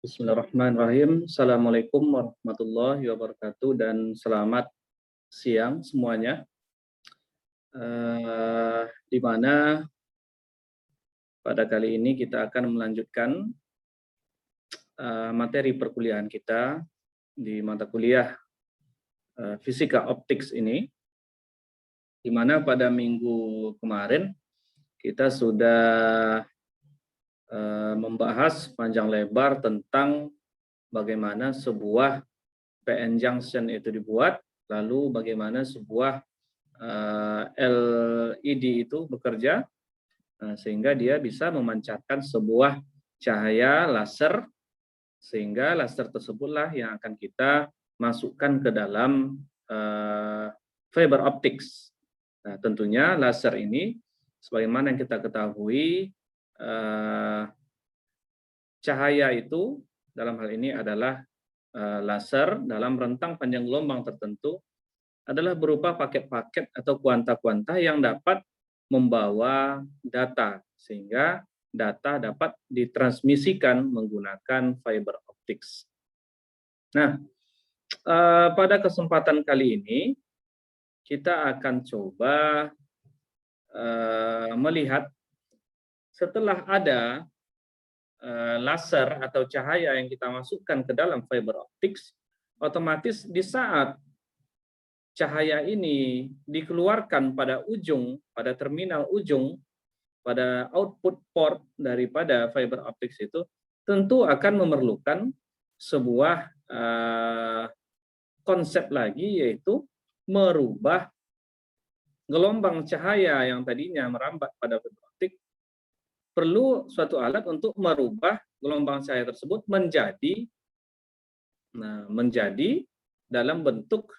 Bismillahirrahmanirrahim. Assalamualaikum warahmatullahi wabarakatuh dan selamat siang semuanya. Di mana pada kali ini kita akan melanjutkan materi perkuliahan kita di mata kuliah Fisika Optics ini, di mana pada minggu kemarin kita sudah membahas panjang lebar tentang bagaimana sebuah PN junction itu dibuat, lalu bagaimana sebuah LED itu bekerja, sehingga dia bisa memancarkan sebuah cahaya laser, sehingga laser tersebutlah yang akan kita masukkan ke dalam fiber optics. Nah, tentunya laser ini, sebagaimana yang kita ketahui, cahaya itu dalam hal ini adalah laser dalam rentang panjang gelombang tertentu adalah berupa paket-paket atau kuanta-kuanta yang dapat membawa data, sehingga data dapat ditransmisikan menggunakan fiber optics. Nah, pada kesempatan kali ini kita akan coba melihat setelah ada laser atau cahaya yang kita masukkan ke dalam fiber optics, otomatis di saat cahaya ini dikeluarkan pada terminal ujung, pada output port daripada fiber optics itu, tentu akan memerlukan sebuah konsep lagi, yaitu merubah gelombang cahaya yang tadinya merambat pada fiber optik, perlu suatu alat untuk merubah gelombang cahaya tersebut menjadi dalam bentuk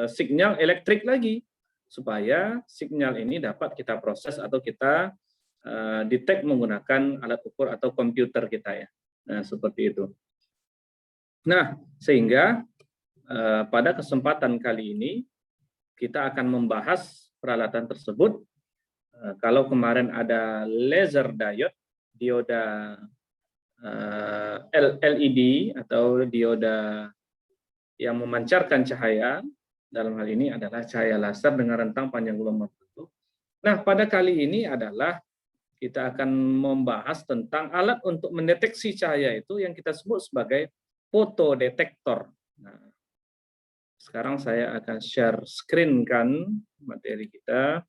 sinyal elektrik lagi, supaya sinyal ini dapat kita proses atau kita detect menggunakan alat ukur atau komputer kita ya. Nah, seperti itu. Nah, sehingga pada kesempatan kali ini kita akan membahas peralatan tersebut. Kalau kemarin ada laser diode, dioda LED atau dioda yang memancarkan cahaya, dalam hal ini adalah cahaya laser dengan rentang panjang gelombang tertentu. Nah, pada kali ini adalah kita akan membahas tentang alat untuk mendeteksi cahaya itu yang kita sebut sebagai fotodetektor. Nah, sekarang saya akan share screen kan materi kita.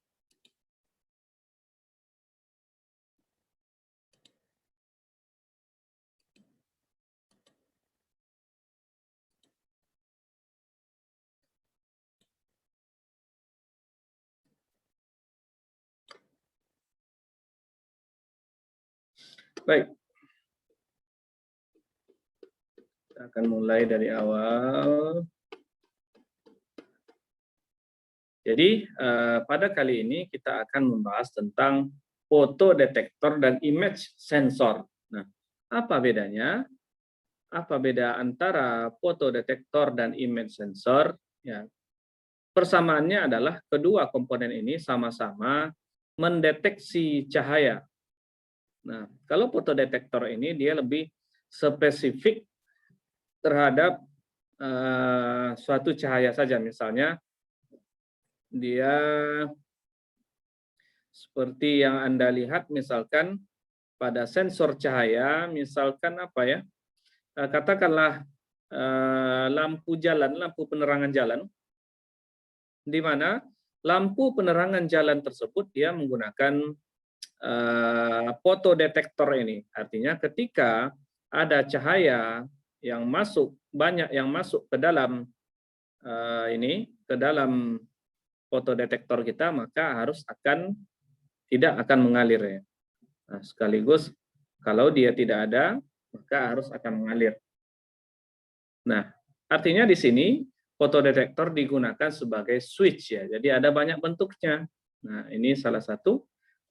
Baik, kita akan mulai dari awal. Jadi pada kali ini kita akan membahas tentang fotodetektor dan image sensor. Nah, apa bedanya? Apa beda antara fotodetektor dan image sensor? Ya, persamaannya adalah kedua komponen ini sama-sama mendeteksi cahaya. Nah, kalau fotodetektor ini dia lebih spesifik terhadap suatu cahaya saja, misalnya dia seperti yang Anda lihat, misalkan pada sensor cahaya, misalkan apa ya, katakanlah lampu jalan, lampu penerangan jalan, di mana lampu penerangan jalan tersebut dia menggunakan fotodetektor ini. Artinya ketika ada cahaya yang masuk, banyak yang masuk ke dalam ke dalam fotodetektor kita, maka tidak akan mengalir ya. Nah, sekaligus kalau dia tidak ada, maka harus akan mengalir. Nah, artinya di sini fotodetektor digunakan sebagai switch ya. Jadi ada banyak bentuknya. Nah, ini salah satu,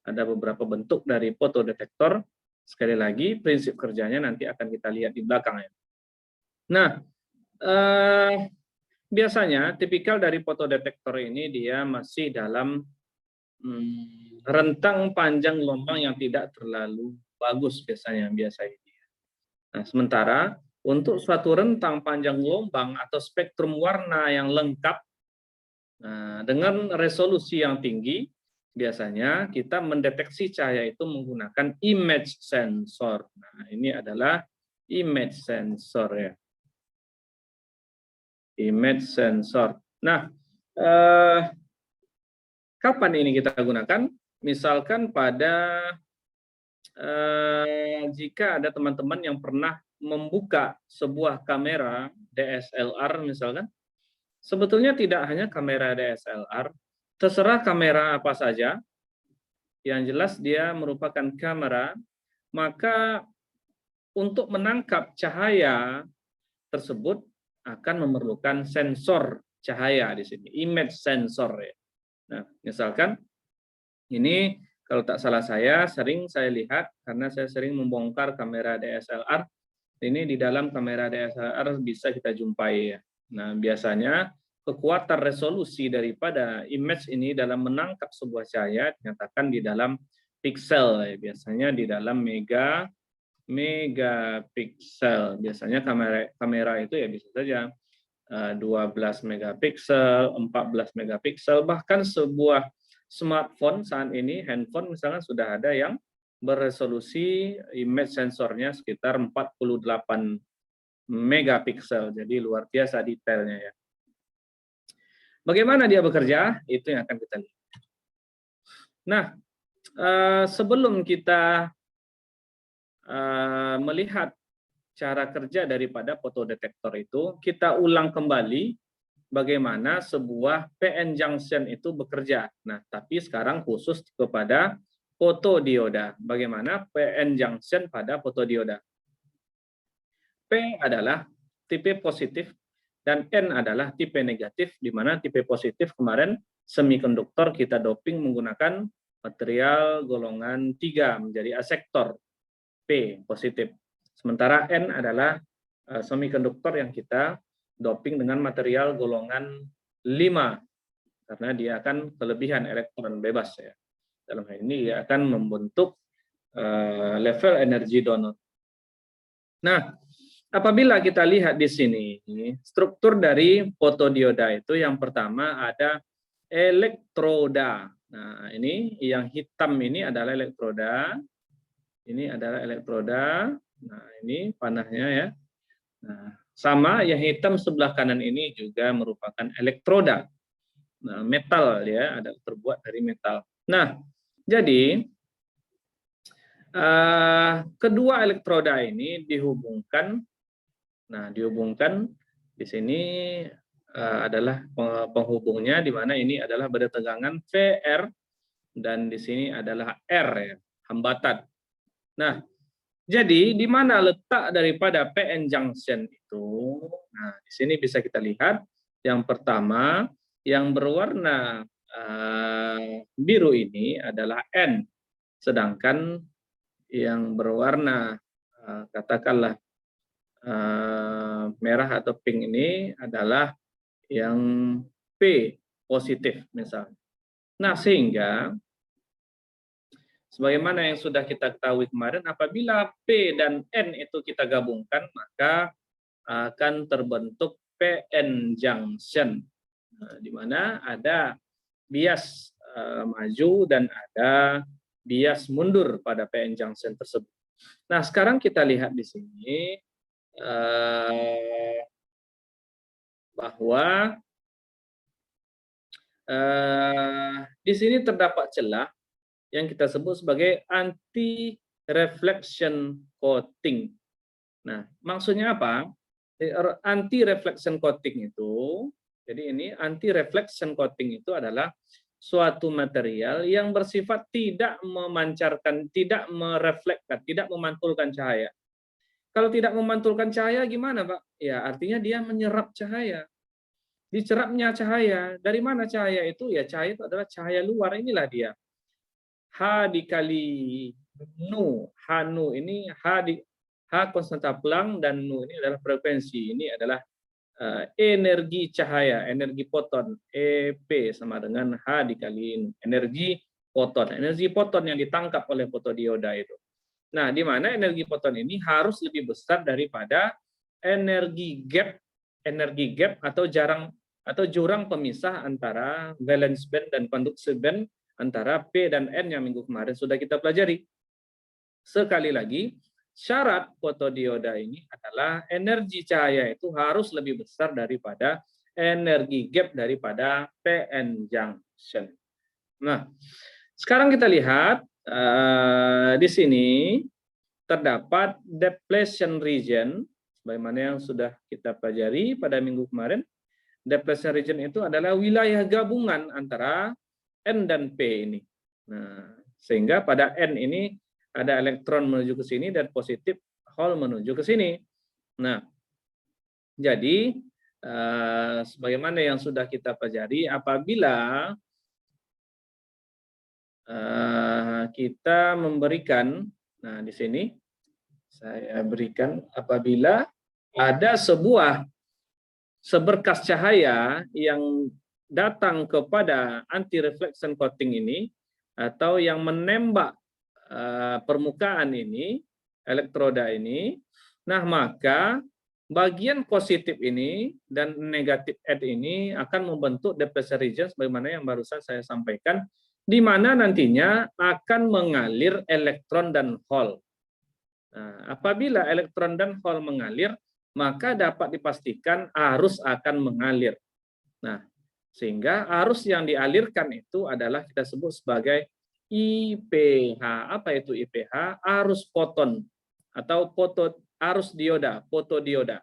ada beberapa bentuk dari fotodetektor. Sekali lagi, prinsip kerjanya nanti akan kita lihat di belakang ya. Nah, biasanya tipikal dari fotodetektor ini dia masih dalam rentang panjang gelombang yang tidak terlalu bagus biasanya ini. Nah, sementara untuk suatu rentang panjang gelombang atau spektrum warna yang lengkap, nah, dengan resolusi yang tinggi, biasanya kita mendeteksi cahaya itu menggunakan image sensor. Nah, ini adalah image sensor ya. Image sensor. Nah, kapan ini kita gunakan? Misalkan pada jika ada teman-teman yang pernah membuka sebuah kamera DSLR misalkan, sebetulnya tidak hanya kamera DSLR, terserah kamera apa saja, yang jelas dia merupakan kamera, maka untuk menangkap cahaya tersebut akan memerlukan sensor cahaya di sini, image sensor ya. Nah, misalkan ini kalau tak salah sering saya lihat karena saya sering membongkar kamera DSLR. Ini di dalam kamera DSLR bisa kita jumpai ya. Nah, biasanya kekuatan resolusi daripada image ini dalam menangkap sebuah cahaya dinyatakan di dalam pixel ya. Biasanya di dalam megapiksel. Biasanya kamera itu ya bisa saja 12 megapiksel, 14 megapiksel, bahkan sebuah smartphone saat ini, handphone misalnya sudah ada yang beresolusi image sensornya sekitar 48 megapiksel. Jadi luar biasa detailnya ya. Bagaimana dia bekerja? Itu yang akan kita lihat. Nah, sebelum kita melihat cara kerja daripada fotodetektor itu, kita ulang kembali bagaimana sebuah PN junction itu bekerja. Nah, tapi sekarang khusus kepada fotodioda. Bagaimana PN junction pada fotodioda? P adalah tipe positif dan N adalah tipe negatif, di mana tipe positif kemarin semikonduktor kita doping menggunakan material golongan 3 menjadi asektor P positif. Sementara N adalah semikonduktor yang kita doping dengan material golongan 5 karena dia akan kelebihan elektron bebas ya. Dalam hal ini dia akan membentuk level energi donor. Nah, apabila kita lihat di sini struktur dari fotodioda itu yang pertama ada elektroda. Nah, ini yang hitam ini adalah elektroda. Ini adalah elektroda. Nah, ini panahnya ya. Nah, sama yang hitam sebelah kanan ini juga merupakan elektroda. Nah, metal ya, ada terbuat dari metal. Nah, jadi kedua elektroda ini dihubungkan. Nah, dihubungkan di sini adalah penghubungnya di mana ini adalah bertegangan VR dan di sini adalah R ya, hambatan. Nah, jadi di mana letak daripada PN junction itu? Nah, di sini bisa kita lihat yang pertama yang berwarna biru ini adalah N, sedangkan yang berwarna katakanlah merah atau pink ini adalah yang P positif misalnya. Nah, sehingga sebagaimana yang sudah kita ketahui kemarin, apabila P dan N itu kita gabungkan, maka akan terbentuk PN junction, di mana ada bias maju dan ada bias mundur pada PN junction tersebut. Nah, sekarang kita lihat di sini bahwa di sini terdapat celah yang kita sebut sebagai anti-reflection coating. Nah, maksudnya apa? Anti-reflection coating itu, jadi ini anti-reflection coating itu adalah suatu material yang bersifat tidak memancarkan, tidak mereflekkan, tidak memantulkan cahaya. Kalau tidak memantulkan cahaya gimana, Pak? Ya, artinya dia menyerap cahaya. Dicerapnya cahaya. Dari mana cahaya itu? Ya, cahaya itu adalah cahaya luar. Inilah dia. H dikali nu, Hnu ini H konstanta Planck dan nu ini adalah frekuensi. Ini adalah energi cahaya, energi foton. EP sama dengan H dikali nu, energi foton. Energi foton yang ditangkap oleh fotodioda itu. Nah, di mana energi foton ini harus lebih besar daripada energi gap atau jurang pemisah antara valence band dan conduction band antara P dan N yang minggu kemarin sudah kita pelajari. Sekali lagi, syarat fotodioda ini adalah energi cahaya itu harus lebih besar daripada energi gap daripada PN junction. Nah, sekarang kita lihat di sini terdapat depletion region, sebagaimana yang sudah kita pelajari pada minggu kemarin. Depletion region itu adalah wilayah gabungan antara N dan P ini. Nah, sehingga pada N ini ada elektron menuju ke sini dan positif hole menuju ke sini. Nah, jadi sebagaimana yang sudah kita pelajari, apabila kita memberikan, nah di sini saya berikan, apabila ada seberkas cahaya yang datang kepada anti reflection coating ini atau yang menembak permukaan ini, elektroda ini, nah maka bagian positif ini dan negatif edge ini akan membentuk depletion region sebagaimana yang barusan saya sampaikan, di mana nantinya akan mengalir elektron dan hole. Nah, apabila elektron dan hole mengalir, maka dapat dipastikan arus akan mengalir. Nah, sehingga arus yang dialirkan itu adalah kita sebut sebagai IPH. Apa itu IPH? Arus foton atau arus dioda, fotodioda.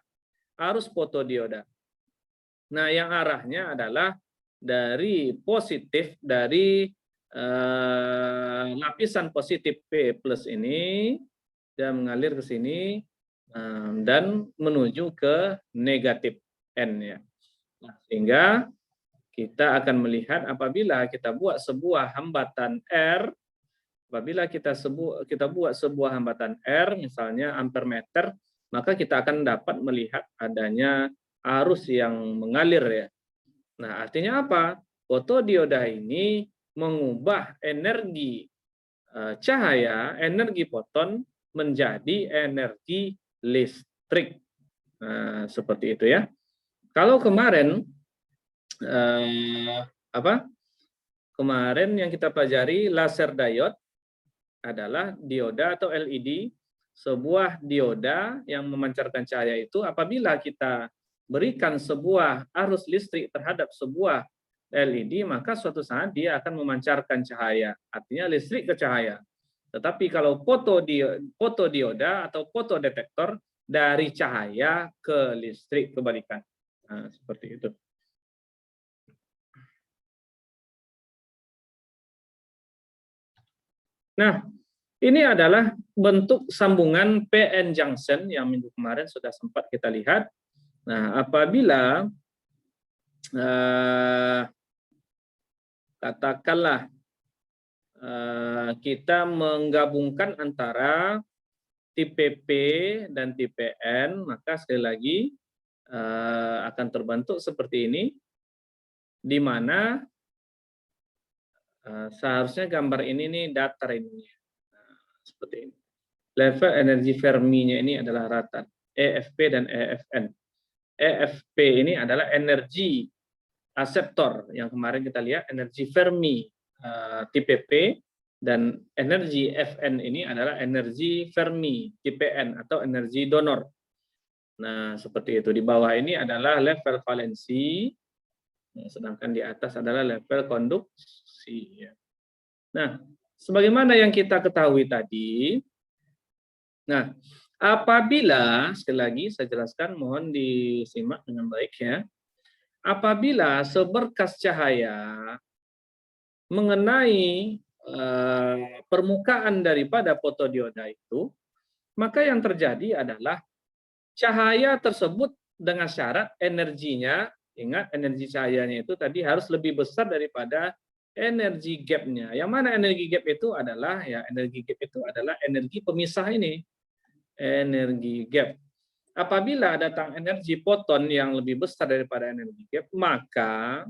Arus fotodioda. Nah, yang arahnya adalah dari positif, dari lapisan positif P plus ini, dia mengalir ke sini, dan menuju ke negatif N ya. Nah, sehingga kita akan melihat apabila kita buat sebuah hambatan R, apabila kita buat sebuah hambatan R, misalnya ampermeter, maka kita akan dapat melihat adanya arus yang mengalir ya. Nah, artinya apa? Fotodioda ini mengubah energi cahaya, energi foton menjadi energi listrik. Nah, seperti itu ya. Kalau kemarin kemarin yang kita pelajari laser diode adalah dioda atau LED, sebuah dioda yang memancarkan cahaya itu apabila kita berikan sebuah arus listrik terhadap sebuah LED, maka suatu saat dia akan memancarkan cahaya, artinya listrik ke cahaya. Tetapi kalau fotodioda atau fotodetektor dari cahaya ke listrik kebalikan. Nah, seperti itu. Nah, ini adalah bentuk sambungan PN junction yang minggu kemarin sudah sempat kita lihat. Nah, apabila katakanlah kita menggabungkan antara tipe P dan tipe N, maka sekali lagi akan terbentuk seperti ini, di mana seharusnya gambar ini nih datar ini. Seperti ini. Level energi Fermi-nya ini adalah rata. EFP dan EFN. EFP ini adalah energi aseptor yang kemarin kita lihat, energi Fermi tipe P, dan energi FN ini adalah energi Fermi tipe N atau energi donor. Nah, seperti itu. Di bawah ini adalah level valensi, sedangkan di atas adalah level konduksi. Nah, sebagaimana yang kita ketahui tadi, nah, apabila, sekali lagi saya jelaskan, mohon disimak dengan baik ya, apabila seberkas cahaya mengenai permukaan daripada fotodioda itu, maka yang terjadi adalah cahaya tersebut dengan syarat energinya, ingat energi cahayanya itu tadi harus lebih besar daripada energi gapnya. Yang mana energi gap itu adalah, ya energi gap itu adalah energi pemisah ini, energi gap. Apabila datang energi foton yang lebih besar daripada energi gap, maka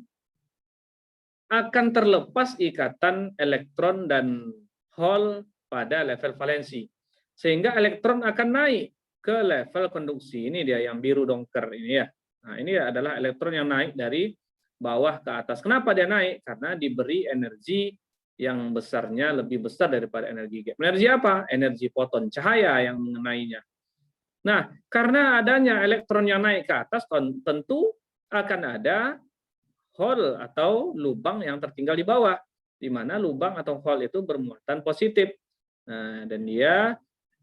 akan terlepas ikatan elektron dan hole pada level valensi. sehingga elektron akan naik ke level konduksi. Ini dia yang biru dongker ini ya. Nah, ini adalah elektron yang naik dari bawah ke atas. Kenapa dia naik? Karena diberi energi yang besarnya lebih besar daripada energi gap. Energi apa? Energi foton, cahaya yang mengenainya. Nah, karena adanya elektron yang naik ke atas, tentu akan ada hole atau lubang yang tertinggal di bawah, di mana lubang atau hole itu bermuatan positif. Nah, dan dia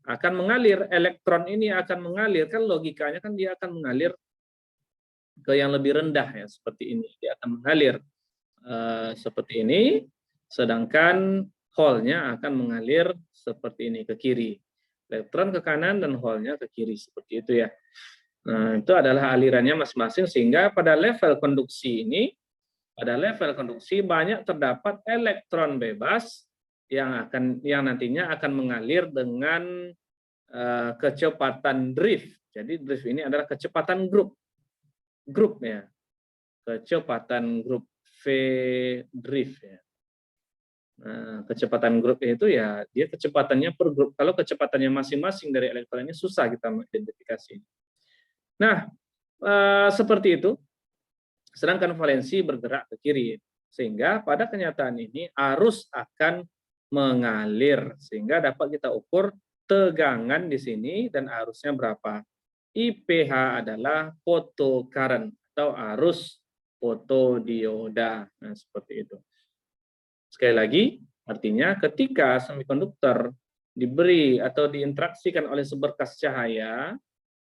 akan mengalir, elektron ini akan mengalir, kan logikanya kan dia akan mengalir ke yang lebih rendah ya, seperti ini. Dia akan mengalir seperti ini, sedangkan hole-nya akan mengalir seperti ini ke kiri. Elektron ke kanan dan hole-nya ke kiri, seperti itu ya. Nah, itu adalah alirannya masing-masing, sehingga pada level konduksi ini, pada level konduksi banyak terdapat elektron bebas yang nantinya akan mengalir dengan kecepatan drift. Jadi drift ini adalah kecepatan grup ya, kecepatan grup V drift ya. Nah, kecepatan grup itu ya dia kecepatannya per grup. Kalau kecepatannya masing-masing dari elektron ini susah kita mengidentifikasi. Nah, seperti itu. Sedangkan valensi bergerak ke kiri, sehingga pada kenyataan ini arus akan mengalir, sehingga dapat kita ukur tegangan di sini dan arusnya berapa. IPH adalah photocurrent atau arus fotodioda. Nah, seperti itu. Sekali lagi, artinya ketika semikonduktor diberi atau diinteraksikan oleh seberkas cahaya,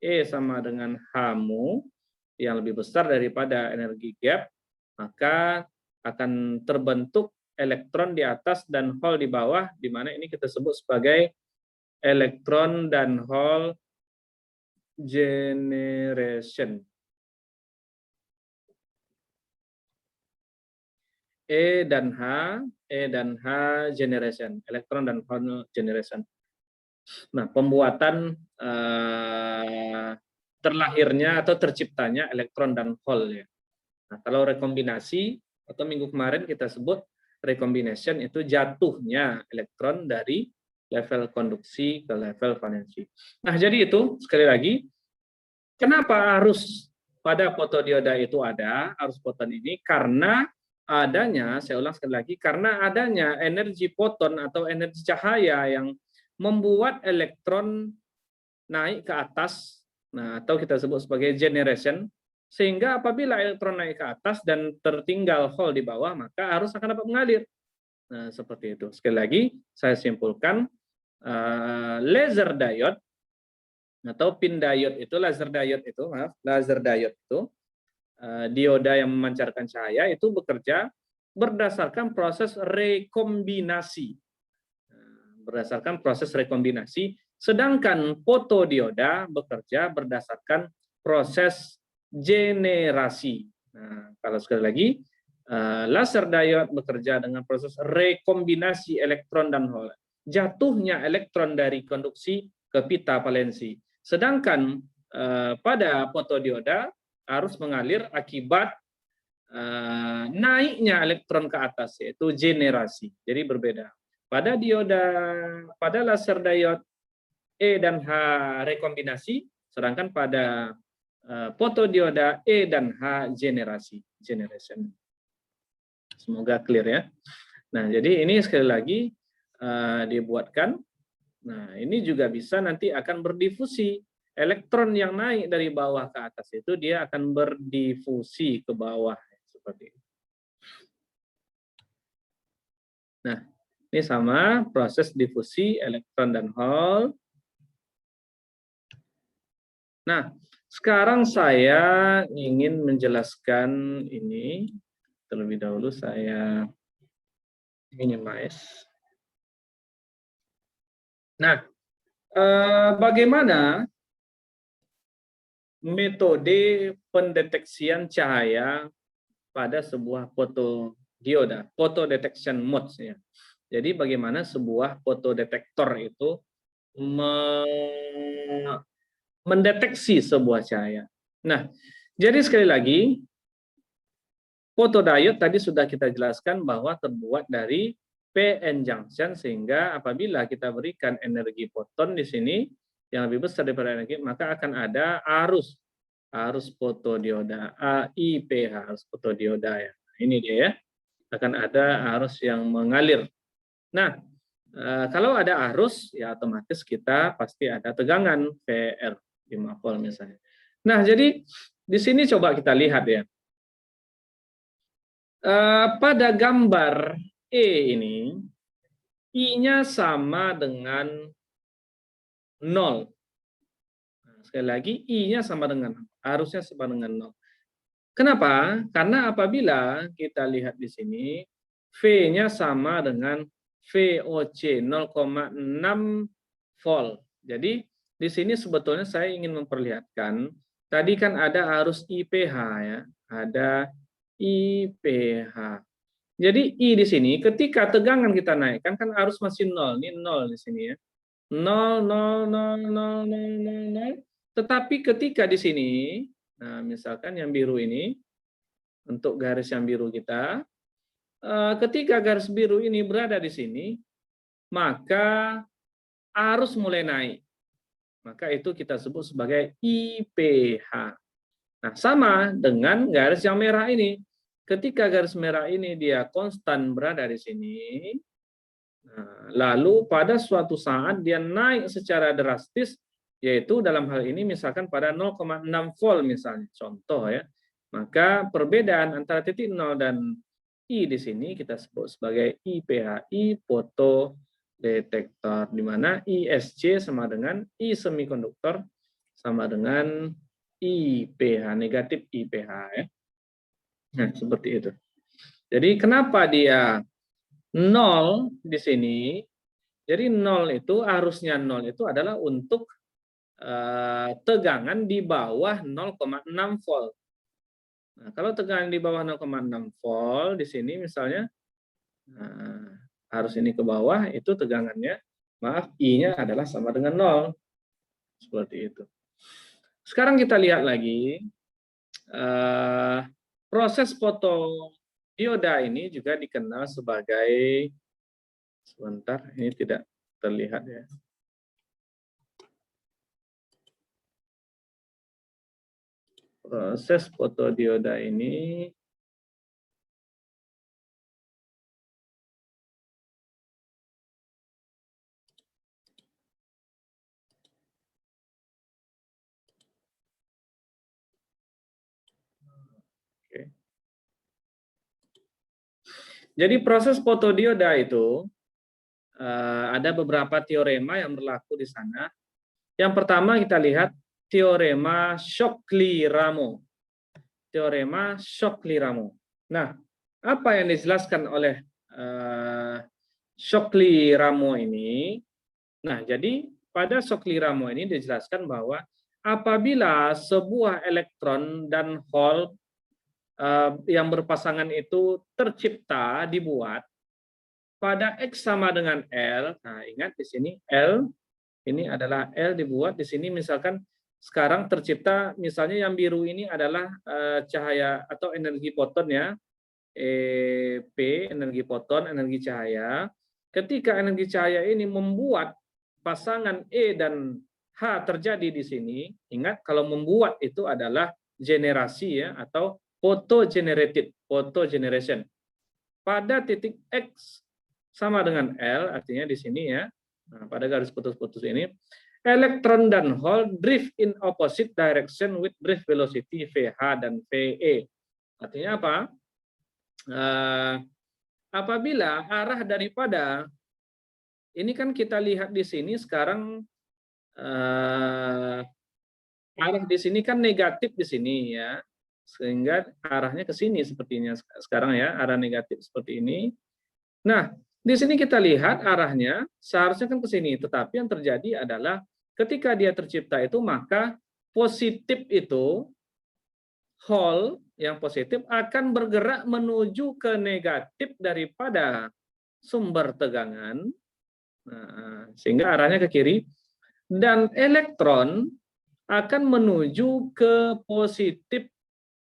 E sama dengan H-mu, yang lebih besar daripada energi gap, maka akan terbentuk elektron di atas dan hole di bawah, di mana ini kita sebut sebagai elektron dan hole generation. E dan H generation, elektron dan hole generation. Nah, pembuatan terlahirnya atau terciptanya elektron dan hole ya. Nah, kalau rekombinasi atau minggu kemarin kita sebut recombination, itu jatuhnya elektron dari level konduksi ke level valensi. Nah, jadi itu sekali lagi, kenapa arus pada fotodioda itu ada, arus foton ini? Karena adanya, saya ulang sekali lagi, karena adanya energi foton atau energi cahaya yang membuat elektron naik ke atas, nah atau kita sebut sebagai generation, sehingga apabila elektron naik ke atas dan tertinggal hole di bawah, maka arus akan dapat mengalir. Nah, seperti itu. Sekali lagi, saya simpulkan, laser diode atau pin diode itu, laser diode itu, dioda yang memancarkan cahaya itu bekerja berdasarkan proses rekombinasi. Berdasarkan proses rekombinasi, sedangkan fotodioda bekerja berdasarkan proses generasi. Nah, kalau sekali lagi, laser diode bekerja dengan proses rekombinasi elektron dan hole. Jatuhnya elektron dari konduksi ke pita valensi. Sedangkan pada fotodioda arus mengalir akibat naiknya elektron ke atas, yaitu generasi. Jadi berbeda. Pada laser diode E dan H rekombinasi, sedangkan pada fotodioda E dan H generation. Semoga clear ya. Nah, jadi ini sekali lagi dibuatkan. Nah, ini juga bisa nanti akan berdifusi. Elektron yang naik dari bawah ke atas itu dia akan berdifusi ke bawah seperti itu. Nah, ini sama proses difusi elektron dan hole. Nah, sekarang saya ingin menjelaskan ini. Terlebih dahulu saya minimize. Nah, bagaimana metode pendeteksian cahaya pada sebuah fotodioda, photo detection modes ya. Jadi bagaimana sebuah fotodetektor itu mendeteksi sebuah cahaya. Nah, jadi sekali lagi, fotodiode tadi sudah kita jelaskan bahwa terbuat dari PN junction, sehingga apabila kita berikan energi foton di sini yang lebih besar daripada energi, maka akan ada arus fotodioda, AIPH, arus fotodioda ya. Ini dia ya, akan ada arus yang mengalir. Nah, kalau ada arus ya otomatis kita pasti ada tegangan VR 5 volt misalnya. Nah, jadi di sini coba kita lihat ya. Pada gambar E ini, I-nya sama dengan 0. Nah, sekali lagi, I-nya sama dengan, arusnya sama dengan 0. Kenapa? Karena apabila kita lihat di sini, V-nya sama dengan VOC 0,6 volt. Jadi di sini sebetulnya saya ingin memperlihatkan, tadi kan ada arus IPH ya, ada IPH. Jadi I di sini ketika tegangan kita naikkan kan arus masih 0, ini 0 di sini ya. 0, 0, 0, 0, 0, 0. Tetapi ketika di sini, nah misalkan yang biru ini, untuk garis yang biru kita, ketika garis biru ini berada di sini, maka arus mulai naik. Maka itu kita sebut sebagai IPH. Nah, sama dengan garis yang merah ini. Ketika garis merah ini dia konstan berada di sini, nah, lalu pada suatu saat dia naik secara drastis, yaitu dalam hal ini misalkan pada 0,6 volt misalnya, contoh ya, maka perbedaan antara titik 0 dan I di sini kita sebut sebagai IPH, I fotodetektor, di mana ISC sama dengan I semikonduktor sama dengan IPH, negatif IPH ya. Nah, seperti itu. Jadi kenapa dia 0 di sini? Jadi 0 itu, arusnya 0 itu adalah untuk tegangan di bawah 0,6 volt. Nah, kalau tegangan di bawah 0,6 volt di sini misalnya, nah, arus ini ke bawah, itu tegangannya, maaf, I-nya adalah sama dengan 0. Seperti itu. Sekarang kita lihat lagi, proses fotodioda ini juga dikenal sebagai, sebentar, ini tidak terlihat ya. Proses fotodioda ini jadi proses fotodioda itu ada beberapa teorema yang berlaku di sana. Yang pertama kita lihat teorema Shockley-Ramo. Teorema Shockley-Ramo. Nah, apa yang dijelaskan oleh Shockley-Ramo ini? Nah, jadi pada Shockley-Ramo ini dijelaskan bahwa apabila sebuah elektron dan hole yang berpasangan itu tercipta, dibuat pada X sama dengan L. Nah, ingat di sini L ini adalah L dibuat di sini, misalkan sekarang tercipta misalnya yang biru ini adalah cahaya atau energi foton ya. P energi foton, energi cahaya. Ketika energi cahaya ini membuat pasangan E dan H terjadi di sini, ingat kalau membuat itu adalah generasi ya, atau photogenerated, photogeneration. Pada titik X sama dengan L, artinya di sini ya, nah, pada garis putus-putus ini, elektron dan hole drift in opposite direction with drift velocity VH dan VE. Artinya apa? Apabila arah daripada, ini kan kita lihat di sini sekarang, arah di sini kan negatif di sini ya, sehingga arahnya ke sini sepertinya sekarang ya, arah negatif seperti ini. Nah, di sini kita lihat arahnya seharusnya kan ke sini, tetapi yang terjadi adalah ketika dia tercipta itu, maka positif itu, hole yang positif akan bergerak menuju ke negatif daripada sumber tegangan, nah, sehingga arahnya ke kiri, dan elektron akan menuju ke positif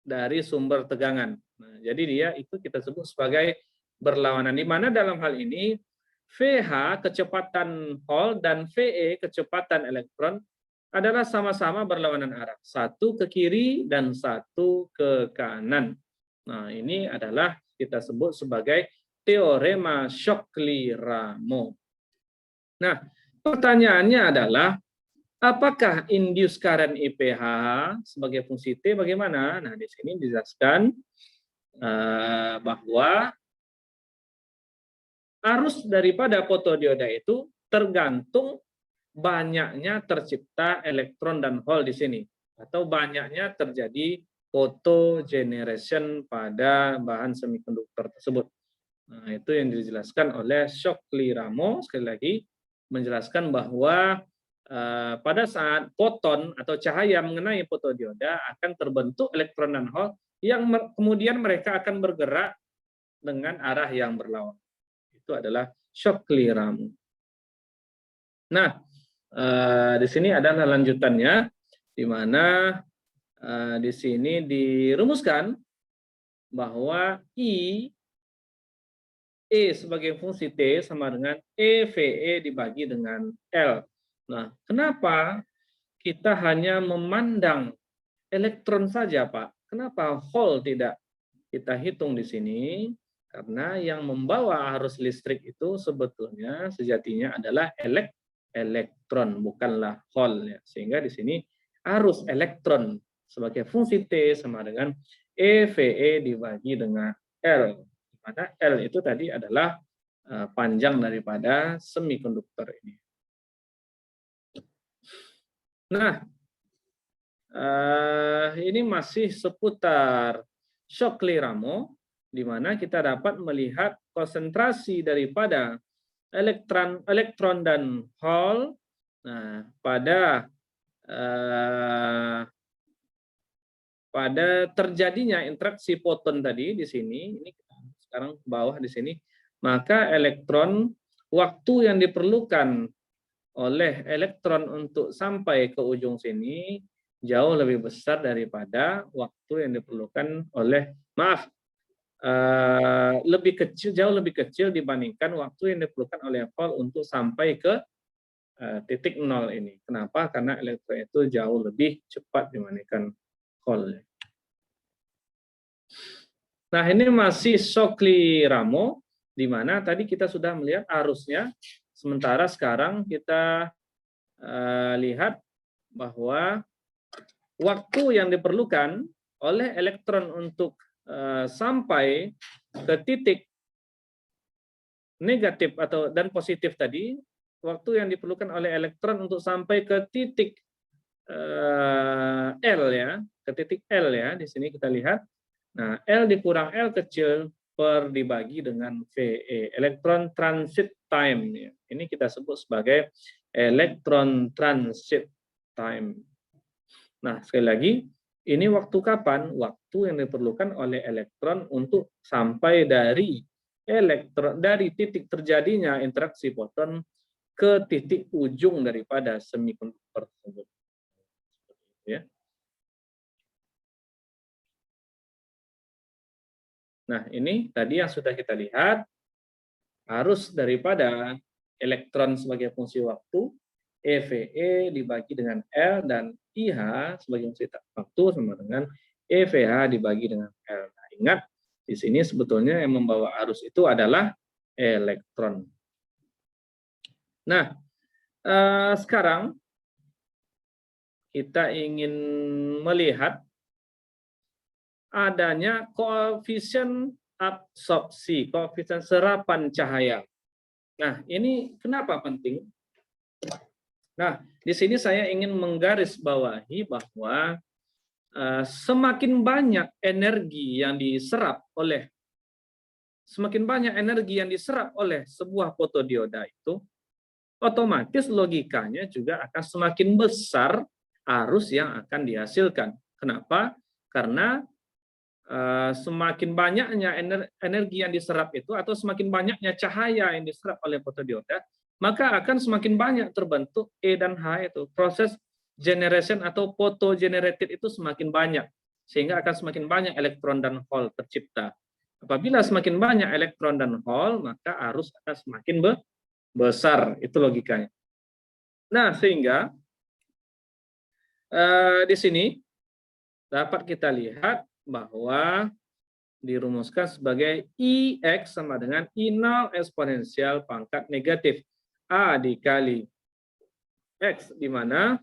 dari sumber tegangan. Nah, jadi dia itu kita sebut sebagai berlawanan, di mana dalam hal ini VH kecepatan Hall dan VE kecepatan elektron adalah sama-sama berlawanan arah. Satu ke kiri dan satu ke kanan. Nah, ini adalah kita sebut sebagai teorema Shockley-Ramo. Nah, pertanyaannya adalah apakah induced current IPH sebagai fungsi T bagaimana? Nah, di sini dijelaskan bahwa arus daripada fotodioda itu tergantung banyaknya tercipta elektron dan hole di sini, atau banyaknya terjadi photogeneration pada bahan semikonduktor tersebut. Nah, itu yang dijelaskan oleh Shockley-Ramo, sekali lagi menjelaskan bahwa pada saat foton atau cahaya mengenai fotodioda akan terbentuk elektron dan hole yang kemudian mereka akan bergerak dengan arah yang berlawanan. Itu adalah Shockley-Ramo. Nah, di sini adalah lanjutannya, di mana di sini dirumuskan bahwa E sebagai fungsi T sama dengan EVE dibagi dengan L. Nah, kenapa kita hanya memandang elektron saja, Pak? Kenapa hole tidak kita hitung di sini? Karena yang membawa arus listrik itu sebetulnya sejatinya adalah elektron, bukanlah hole. Ya. Sehingga di sini arus elektron sebagai fungsi T sama dengan EVE dibagi dengan L. Mana L itu tadi adalah panjang daripada semikonduktor ini. Nah, ini masih seputar Shockley-Ramo, di mana kita dapat melihat konsentrasi daripada elektron dan hole. Nah, pada terjadinya interaksi foton tadi di sini, ini sekarang ke bawah di sini, maka elektron, waktu yang diperlukan oleh elektron untuk sampai ke ujung sini jauh lebih besar daripada waktu yang diperlukan oleh, jauh lebih kecil dibandingkan waktu yang diperlukan oleh hole untuk sampai ke titik nol ini. Kenapa? Karena elektron itu jauh lebih cepat dibandingkan hole. Nah, ini masih Shockley-Ramo, di mana tadi kita sudah melihat arusnya, sementara sekarang kita lihat bahwa waktu yang diperlukan oleh elektron untuk sampai ke titik negatif dan positif tadi, waktu yang diperlukan oleh elektron untuk sampai ke titik L ya, ke titik L ya, di sini kita lihat. Nah, L dikurang L kecil per dibagi dengan VE, elektron transit time ya. Ini kita sebut sebagai elektron transit time. Nah, sekali lagi, ini waktu kapan? Waktu yang diperlukan oleh elektron untuk sampai dari titik terjadinya interaksi foton ke titik ujung daripada semikonduktor tersebut. Ya. Nah, ini tadi yang sudah kita lihat, arus daripada elektron sebagai fungsi waktu, EVE dibagi dengan L, dan IH sebagai fungsi waktu sama dengan EVH dibagi dengan L. Nah, ingat, di sini sebetulnya yang membawa arus itu adalah elektron. Nah, sekarang kita ingin melihat adanya koefisien absorpsi, koefisien serapan cahaya. Nah, ini kenapa penting? Nah, di sini saya ingin menggarisbawahi bahwa semakin banyak energi yang diserap oleh sebuah fotodioda itu, otomatis logikanya juga akan semakin besar arus yang akan dihasilkan. Kenapa? Karena semakin banyaknya energi yang diserap itu, atau semakin banyaknya cahaya yang diserap oleh fotodioda, maka akan semakin banyak terbentuk E dan H itu. Proses generation atau photogenerated itu semakin banyak, sehingga akan semakin banyak elektron dan hole tercipta. Apabila semakin banyak elektron dan hole, maka arus akan semakin besar. Itu logikanya. Nah, sehingga di sini dapat kita lihat bahwa dirumuskan sebagai IX sama dengan I0 eksponensial pangkat negatif A dikali X, di mana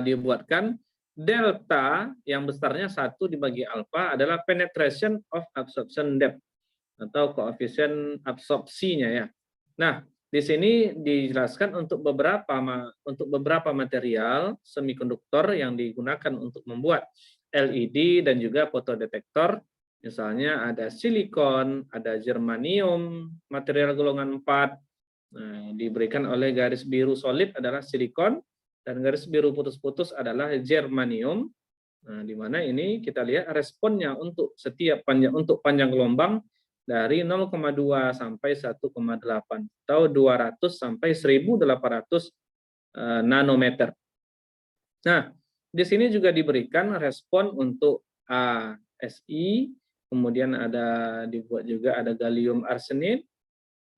dibuatkan delta yang besarnya 1 dibagi alfa adalah penetration of absorption depth atau koefisien absorpsinya ya. Nah, di sini dijelaskan untuk beberapa material semikonduktor yang digunakan untuk membuat LED dan juga fotodetektor. Misalnya ada silikon, ada germanium, material golongan 4. Nah, diberikan oleh garis biru solid adalah silikon dan garis biru putus-putus adalah germanium. Nah, di mana ini kita lihat responnya untuk setiap panjang gelombang dari 0,2 sampai 1,8 atau 200 sampai 1800 nanometer. Nah, di sini juga diberikan respon untuk ASI, kemudian dibuat juga ada gallium arsenide.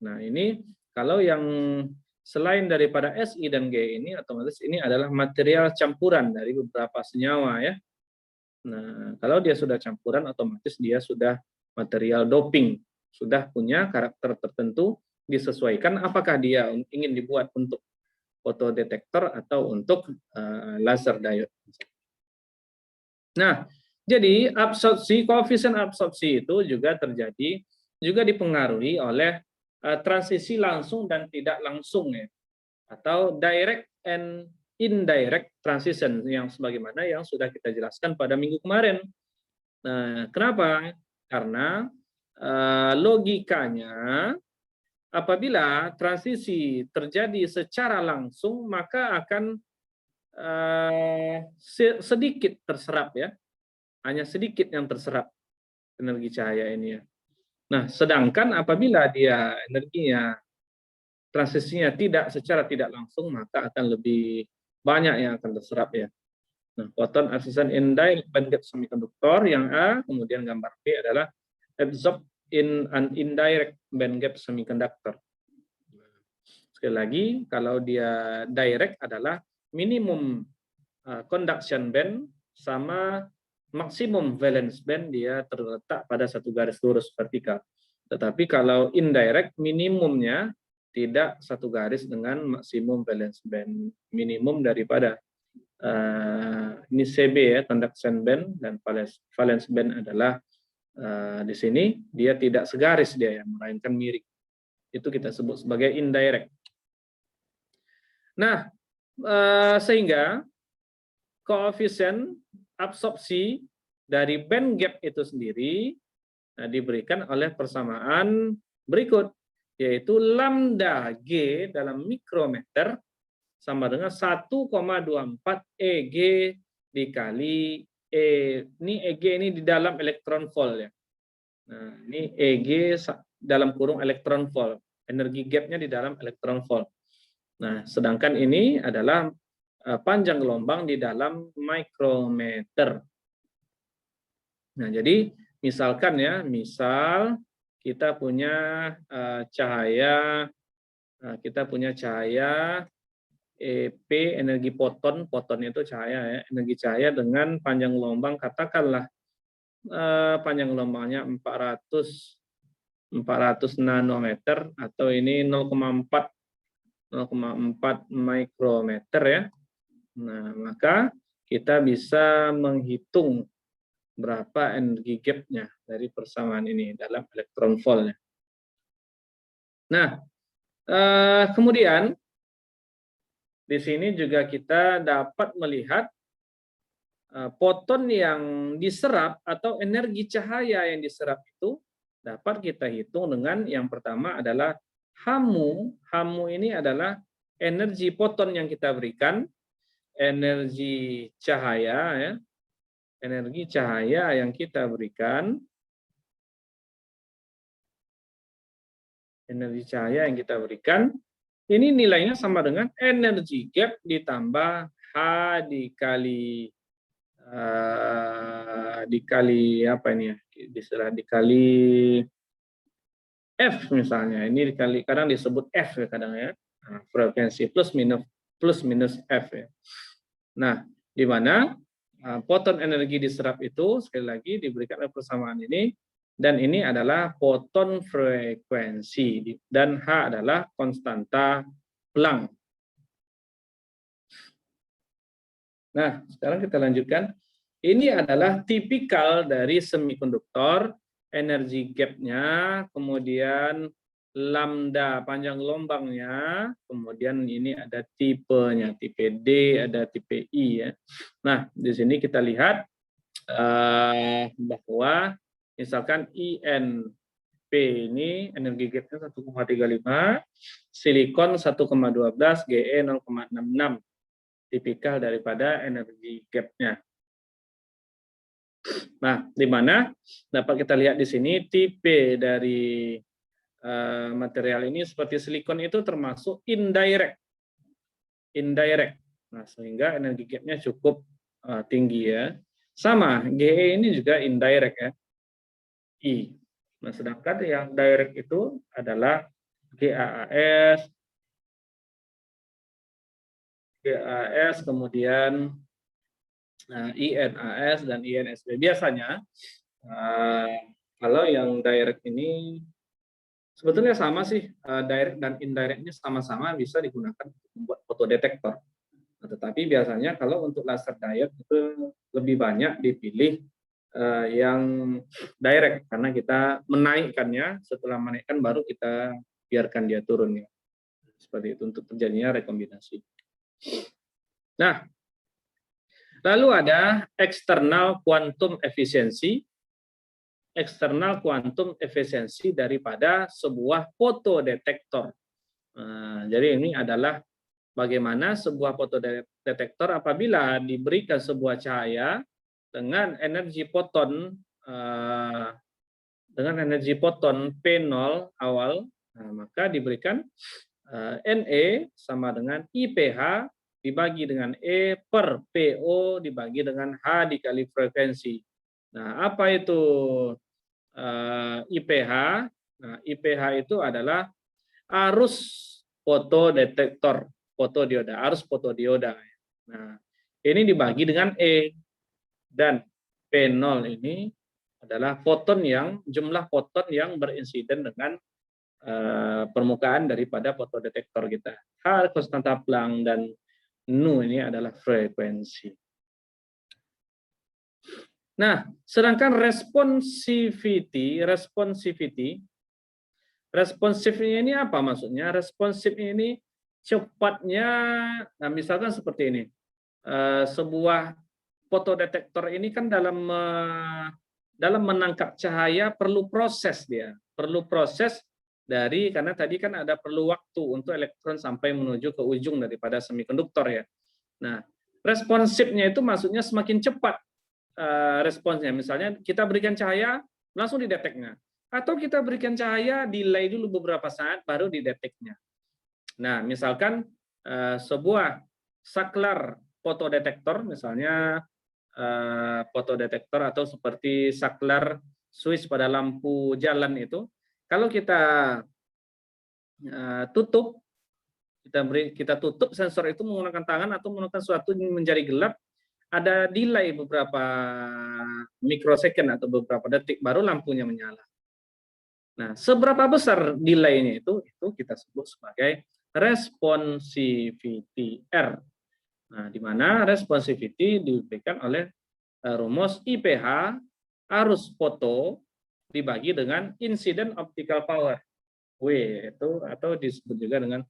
Nah, ini kalau yang selain daripada Si dan G ini, otomatis ini adalah material campuran dari beberapa senyawa ya. Nah, kalau dia sudah campuran, otomatis dia sudah material doping, sudah punya karakter tertentu, disesuaikan apakah dia ingin dibuat untuk fotodetektor atau untuk laser diode. Nah, jadi koefisien absorpsi itu juga terjadi, juga dipengaruhi oleh transisi langsung dan tidak langsung ya, atau direct and indirect transition yang sebagaimana yang sudah kita jelaskan pada minggu kemarin. Nah, kenapa? Karena logikanya apabila transisi terjadi secara langsung maka akan sedikit terserap ya, hanya sedikit yang terserap energi cahaya ini ya. Nah, sedangkan apabila dia energinya transisinya secara tidak langsung maka akan lebih banyak yang akan terserap ya. Nah, photon absorption in direct bandgap semiconductor yang A, kemudian gambar B adalah absorb in an indirect bandgap semiconductor. Sekali lagi, kalau dia direct adalah minimum conduction band sama maksimum valence band dia terletak pada satu garis lurus vertikal. Tetapi kalau indirect minimumnya tidak satu garis dengan maksimum valence band. Minimum daripada ini CB ya, conduction band, dan valence band adalah di sini dia tidak segaris dia ya, melainkan miring. Itu kita sebut sebagai indirect. Nah, sehingga koefisien absorpsi dari band gap itu sendiri diberikan oleh persamaan berikut, yaitu lambda G dalam mikrometer sama dengan 1,24 EG dikali ini EG ini di dalam elektron volt ya. Nah, ini EG dalam kurung elektron volt. Energi gapnya di dalam elektron volt. Nah, sedangkan ini adalah panjang gelombang di dalam mikrometer. Nah, jadi misalkan ya, misal kita punya cahaya EP energi foton itu cahaya ya, energi cahaya dengan panjang gelombang katakanlah panjang gelombangnya 400 nanometer atau ini 0,4 mikrometer ya. Nah, maka kita bisa menghitung berapa energi gapnya dari persamaan ini dalam elektron volt. Nah, kemudian di sini juga kita dapat melihat foton yang diserap atau energi cahaya yang diserap itu dapat kita hitung dengan yang pertama adalah HAMU. HAMU ini adalah energi foton yang kita berikan, energi cahaya ya. Energi cahaya yang kita berikan, ini nilainya sama dengan energi gap ditambah H dikali dikali apa ini ya, istilah dikali F misalnya, ini dikali, kadang disebut F ya kadang ya. Nah, frekuensi plus minus F ya. Nah, di mana foton energi diserap itu sekali lagi diberikan oleh persamaan ini, dan ini adalah foton frekuensi dan H adalah konstanta Planck. Nah, sekarang kita lanjutkan. Ini adalah tipikal dari semikonduktor, energi gap-nya, kemudian lambda panjang gelombangnya, kemudian ini ada tipenya, tipe D, ada tipe I ya. Nah, di sini kita lihat bahwa misalkan INP ini energi gap-nya 1,35, silikon 1,12, Ge 0,66. Tipikal daripada energi gap-nya. Nah, di mana dapat kita lihat di sini tipe dari material ini seperti silikon itu termasuk indirect. Nah, sehingga energi gap-nya cukup tinggi ya. Sama, Ge ini juga indirect ya. I. Nah, sedangkan yang direct itu adalah GAS, kemudian INAS dan INSB. Biasanya kalau yang direct ini sebetulnya sama sih, direct dan indirectnya sama-sama bisa digunakan untuk membuat fotodetektor. Nah, tetapi biasanya kalau untuk laser diode itu lebih banyak dipilih yang direct karena kita menaikkannya, setelah menaikkan baru kita biarkan dia turun ya. Seperti itu untuk terjadinya rekombinasi. Nah, lalu ada eksternal kuantum efisiensi. Eksternal kuantum efisiensi daripada sebuah fotodetektor. Nah, jadi ini adalah bagaimana sebuah fotodetektor apabila diberikan sebuah cahaya dengan energi foton P0 awal, nah, maka diberikan NE sama dengan IPH dibagi dengan E per PO dibagi dengan H dikali frekuensi. Nah, apa itu IPH? Nah, IPH itu adalah arus fotodetektor, fotodioda, arus fotodioda. Nah, ini dibagi dengan E, dan P0 ini adalah jumlah foton yang berinsiden dengan permukaan daripada fotodetektor kita. H konstanta Planck dan nu ini adalah frekuensi. Nah, sedangkan responsivity ini apa maksudnya? Responsif ini cepatnya, nah misalkan seperti ini, sebuah fotodetektor ini kan dalam menangkap cahaya perlu proses karena tadi kan perlu waktu untuk elektron sampai menuju ke ujung daripada semikonduktor ya. Nah, responsifnya itu maksudnya semakin cepat responsnya. Misalnya kita berikan cahaya langsung dideteknya, atau kita berikan cahaya delay dulu beberapa saat baru dideteknya. Nah, misalkan sebuah saklar fotodetektor, misalnya fotodetektor atau seperti saklar switch pada lampu jalan itu, kalau kita tutup, kita tutup sensor itu menggunakan tangan atau menggunakan sesuatu yang menjadi gelap, ada delay beberapa mikrosecond atau beberapa detik baru lampunya menyala. Nah, seberapa besar delaynya itu kita sebut sebagai responsivity R. Nah, di mana responsivity diberikan oleh rumus IPH arus foto dibagi dengan incident optical power W itu, atau disebut juga dengan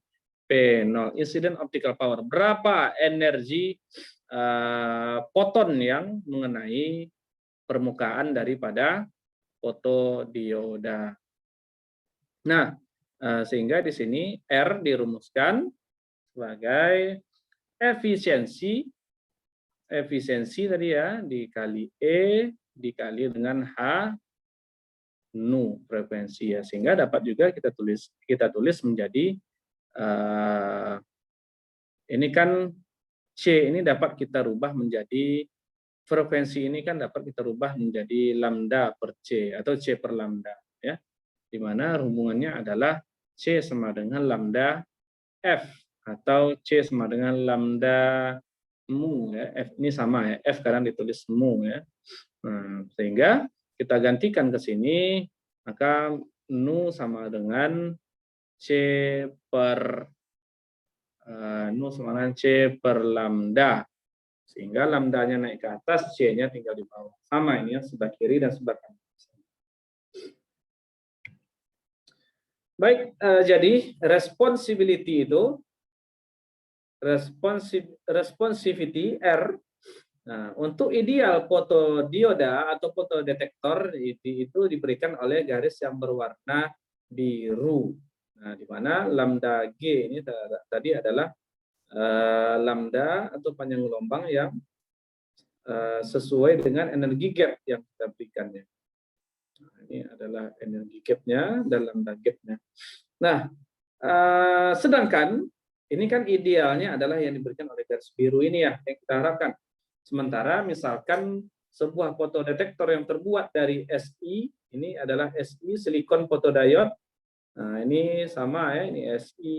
P0, incident optical power. Berapa energi foton yang mengenai permukaan daripada fotodioda. Nah, sehingga di sini R dirumuskan sebagai efisiensi tadi ya, dikali E dikali dengan H nu frekuensi ya, sehingga dapat juga kita tulis menjadi ini kan C ini dapat kita rubah menjadi frekuensi ini kan dapat kita rubah menjadi lambda per C atau C per lambda, ya, di mana hubungannya adalah C sama dengan lambda F atau C sama dengan lambda mu, ya. F ini sama, ya, F kadang ditulis mu, ya. Nah, sehingga kita gantikan ke sini, maka nu sama dengan C per nu sama dengan C per lambda. Sehingga lambdanya naik ke atas, C-nya tinggal di bawah. Sama ini ya, sebelah kiri dan sebelah kanan. Baik, jadi responsibility itu, responsivity R, nah, untuk ideal fotodioda atau fotodetektor itu diberikan oleh garis yang berwarna biru. Nah, di mana lambda G ini tadi adalah lambda atau panjang gelombang yang sesuai dengan energi gap yang kita berikannya. Nah, ini adalah energi gapnya dan lambda gapnya. Nah, sedangkan ini kan idealnya adalah yang diberikan oleh garis biru ini, ya, yang kita harapkan. Sementara misalkan sebuah fotodetektor yang terbuat dari Si, ini adalah Si silikon fotodiode. Nah, ini sama, ya, ini Si,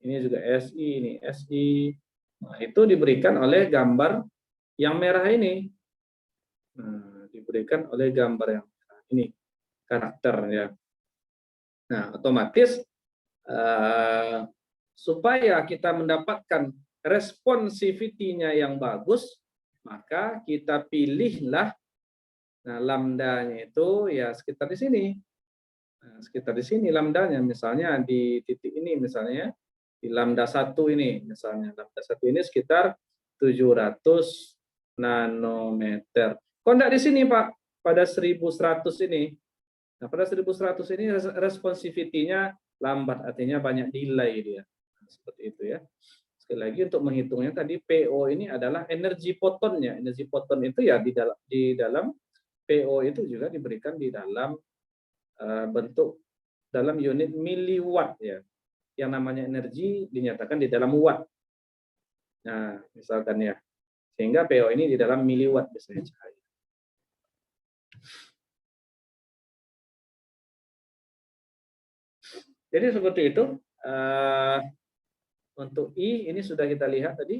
ini juga Si, ini Si. Nah, itu diberikan oleh gambar yang merah ini. Nah, diberikan oleh gambar yang merah ini karakternya. Nah, otomatis supaya kita mendapatkan responsivity-nya yang bagus, maka kita pilihlah, nah, lambdanya itu ya sekitar di sini. Nah, sekitar di sini lambdanya, misalnya di titik ini, misalnya di lambda 1 ini, misalnya lambda 1 ini sekitar 700 nanometer. Kok enggak di sini, Pak? Pada 1100 ini. Nah, pada 1100 ini responsivity-nya lambat, artinya banyak delay dia. Nah, seperti itu, ya. Sekali lagi untuk menghitungnya tadi PO ini adalah energi fotonnya. Energi foton itu ya di dalam PO itu juga diberikan di dalam bentuk dalam unit miliwatt, ya. Yang namanya energi dinyatakan di dalam watt. Nah, misalkan, ya. Sehingga PO ini di dalam miliwatt biasanya cahaya. Jadi seperti itu. Untuk I ini sudah kita lihat tadi.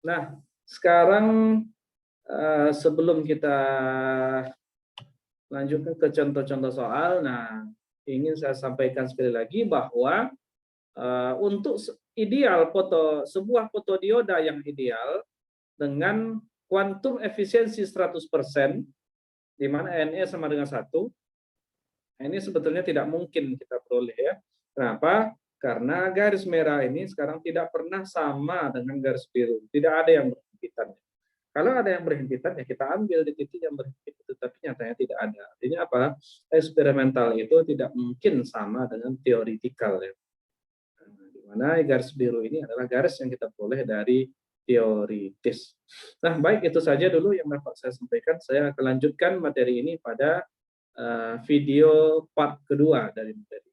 Nah, sekarang sebelum kita lanjutkan ke contoh-contoh soal, nah, ingin saya sampaikan sekali lagi bahwa untuk ideal sebuah fotodioda yang ideal dengan kuantum efisiensi 100%, di mana NE sama dengan 1, ini sebetulnya tidak mungkin kita peroleh, ya. Kenapa? Karena garis merah ini sekarang tidak pernah sama dengan garis biru. Tidak ada yang berhimpitan. Kalau ada yang berhimpitan, ya kita ambil di titik yang berhimpit itu, tapi nyatanya tidak ada. Artinya apa? Eksperimental itu tidak mungkin sama dengan teoritikal, ya. Di mana garis biru ini adalah garis yang kita peroleh dari teoritis. Nah, baik, itu saja dulu yang dapat saya sampaikan. Saya akan lanjutkan materi ini pada video part kedua dari materi.